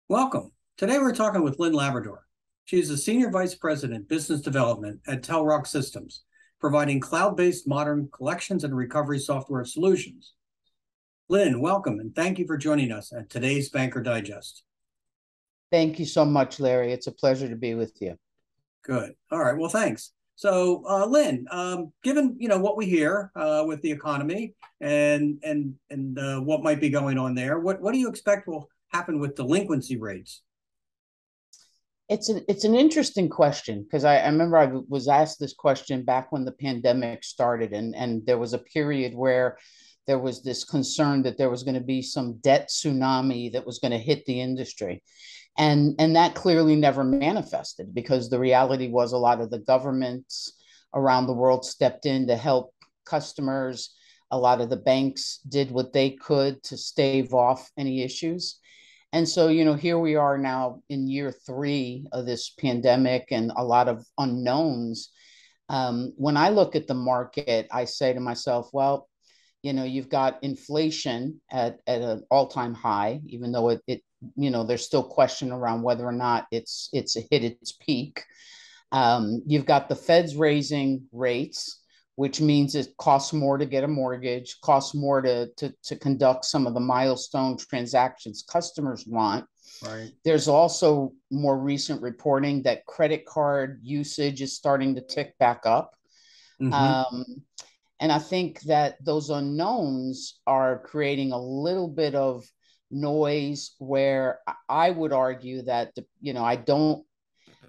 Welcome. Today we're talking with Lynne Labrador. She is the Senior Vice President, Business Development at Telrock Systems, providing cloud-based modern collections and recovery software solutions. Lynne, welcome, and thank you for joining us at today's Banker Digest. Thank you so much, Larry. It's a pleasure to be with you. Good. All right. Well, thanks. So, Lynne, given what we hear with the economy and what might be going on there, what do you expect will happen with delinquency rates? It's an interesting question because I remember I was asked this question back when the pandemic started, and there was a period where there was this concern that there was going to be some debt tsunami that was going to hit the industry. And that clearly never manifested because the reality was a lot of the governments around the world stepped in to help customers. A lot of the banks did what they could to stave off any issues. And so, here we are now in year three of this pandemic and a lot of unknowns. When I look at the market, I say to myself, well, you've got inflation at an all-time high, even though there's still question around whether or not it's hit its peak. You've got the Feds raising rates, which means it costs more to get a mortgage, costs more to conduct some of the milestone transactions customers want. Right. There's also more recent reporting that credit card usage is starting to tick back up. Mm-hmm. And I think that those unknowns are creating a little bit of noise where I would argue that,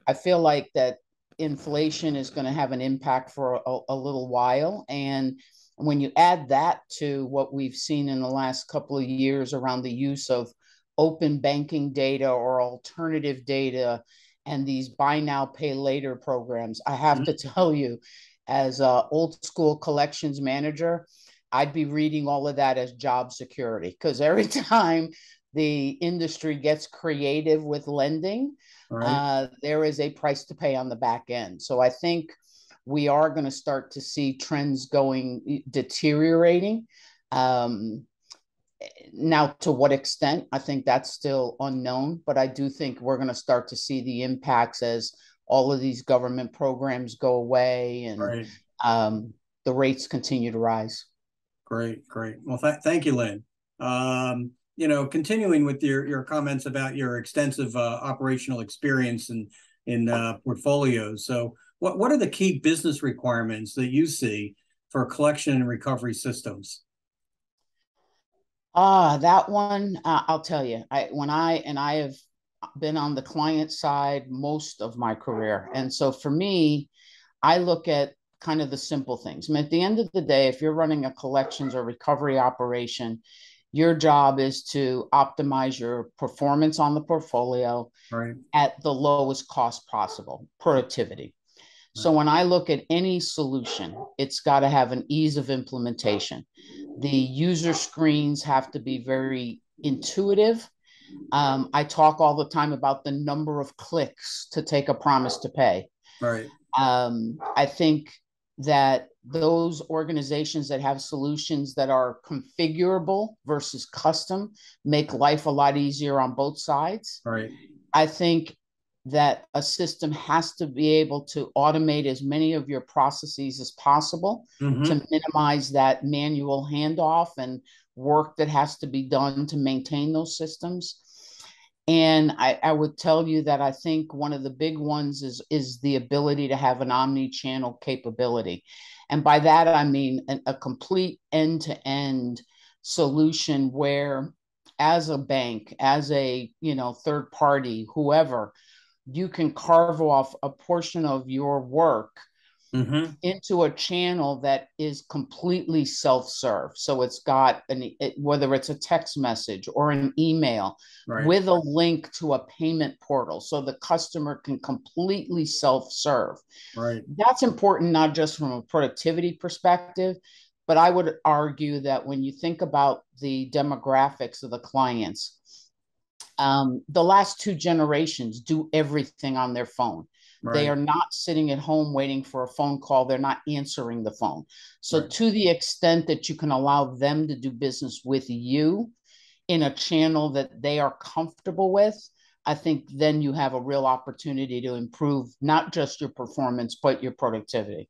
I feel like that inflation is going to have an impact for a little while. And when you add that to what we've seen in the last couple of years around the use of open banking data or alternative data and these buy now, pay later programs, I have to tell you, as an old school collections manager, I'd be reading all of that as job security because every time the industry gets creative with lending, Right. there is a price to pay on the back end. So I think we are going to start to see trends deteriorating. Now, to what extent, I think that's still unknown, but I do think we're going to start to see the impacts as all of these government programs go away and Right. the rates continue to rise. Great. Well, thank you, Lynne. Continuing with your comments about your extensive operational experience in portfolios. So, what are the key business requirements that you see for collection and recovery systems? That one, I'll tell you. I have been on the client side most of my career, and so for me, I look at kind of the simple things. I mean, at the end of the day, if you're running a collections or recovery operation, your job is to optimize your performance on the portfolio Right. at the lowest cost possible, productivity. So Right. when I look at any solution, it's got to have an ease of implementation. The user screens have to be very intuitive. I talk all the time about the number of clicks to take a promise to pay. Right. I think that those organizations that have solutions that are configurable versus custom make life a lot easier on both sides. Right. I think that a system has to be able to automate as many of your processes as possible Mm-hmm. to minimize that manual handoff and work that has to be done to maintain those systems. And I would tell you that I think one of the big ones is the ability to have an omni-channel capability. And by that, I mean a complete end-to-end solution where as a bank, as a third party, whoever, you can carve off a portion of your work Mm-hmm. into a channel that is completely self-serve. So it's got whether it's a text message or an email Right. with a link to a payment portal so the customer can completely self-serve. Right. That's important, not just from a productivity perspective, but I would argue that when you think about the demographics of the clients, the last two generations do everything on their phone. They Right. are not sitting at home waiting for a phone call. They're not answering the phone. So, Right. to the extent that you can allow them to do business with you in a channel that they are comfortable with, I think then you have a real opportunity to improve not just your performance, but your productivity.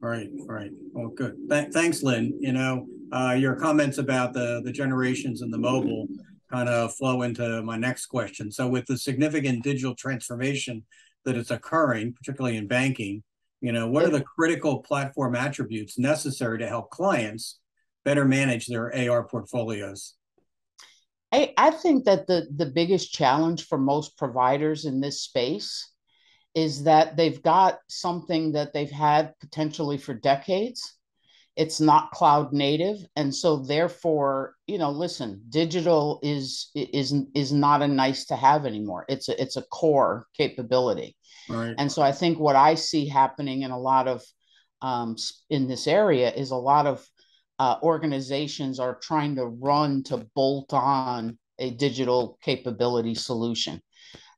Right, right. Well, good. Thanks, Lynn. Your comments about the generations and the mobile kind of flow into my next question. So, with the significant digital transformation that is occurring, particularly in banking, what are the critical platform attributes necessary to help clients better manage their AR portfolios? I think that the biggest challenge for most providers in this space is that they've got something that they've had potentially for decades. It's not cloud native, and so therefore, listen, digital is not a nice to have anymore. It's a core capability. Right, And so I think what I see happening in a lot of in this area is a lot of organizations are trying to run to bolt on a digital capability solution.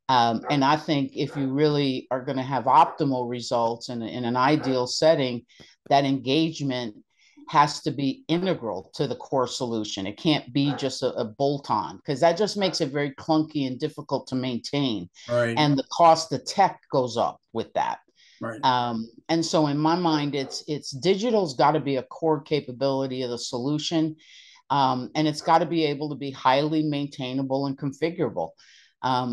And I think if you really are going to have optimal results in an ideal setting, that engagement has to be integral to the core solution. It can't be just a bolt on, because that just makes it very clunky and difficult to maintain. right, And the cost of tech goes up with that. right, And so in my mind, it's digital's got to be a core capability of the solution. And it's got to be able to be highly maintainable and configurable.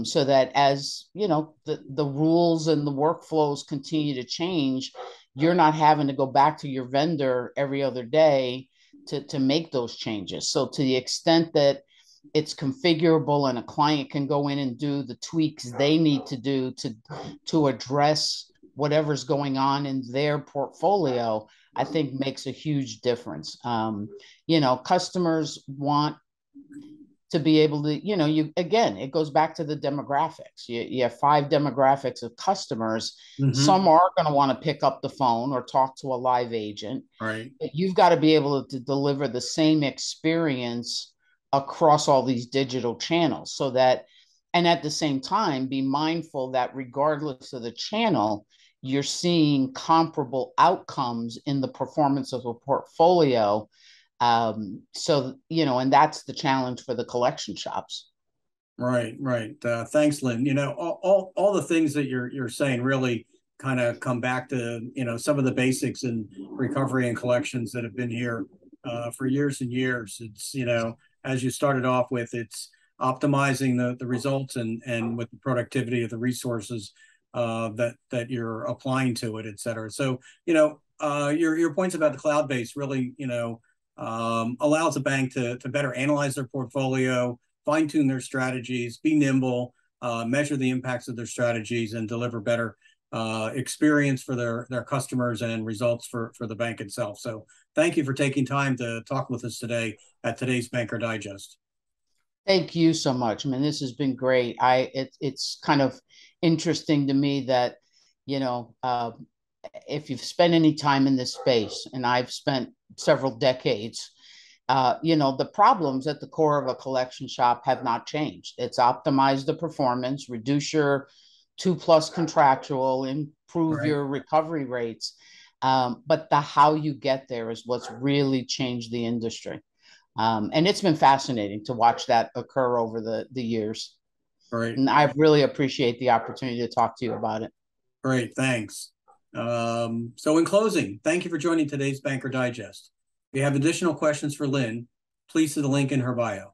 So that as the rules and the workflows continue to change, you're not having to go back to your vendor every other day to make those changes. So to the extent that it's configurable and a client can go in and do the tweaks they need to do to address whatever's going on in their portfolio, I think makes a huge difference. Customers want to be able to, again, it goes back to the demographics. You have 5 demographics of customers. Some are going to want to pick up the phone or talk to a live agent. right, But you've got to be able to deliver the same experience across all these digital channels and at the same time, be mindful that regardless of the channel, you're seeing comparable outcomes in the performance of a portfolio. And that's the challenge for the collection shops. right, right. Thanks, Lynn. All the things that you're saying really kind of come back to some of the basics in recovery and collections that have been here for years and years. It's as you started off with, it's optimizing the results and with the productivity of the resources that you're applying to it, et cetera. So your points about the cloud base really allows a bank to better analyze their portfolio, fine tune their strategies, be nimble, measure the impacts of their strategies, and deliver better experience for their customers and results for the bank itself. So thank you for taking time to talk with us today at today's Banker Digest. Thank you so much. I mean, this has been great. It's kind of interesting to me that, if you've spent any time in this space, and I've spent several decades, the problems at the core of a collection shop have not changed. It's optimize the performance, reduce your 2+ contractual, improve Right. your recovery rates. But the how you get there is what's really changed the industry. And it's been fascinating to watch that occur over the years. Right. And I really appreciate the opportunity to talk to you about it. Great. Thanks. So in closing, thank you for joining today's Banker Digest. If you have additional questions for Lynn, please see the link in her bio.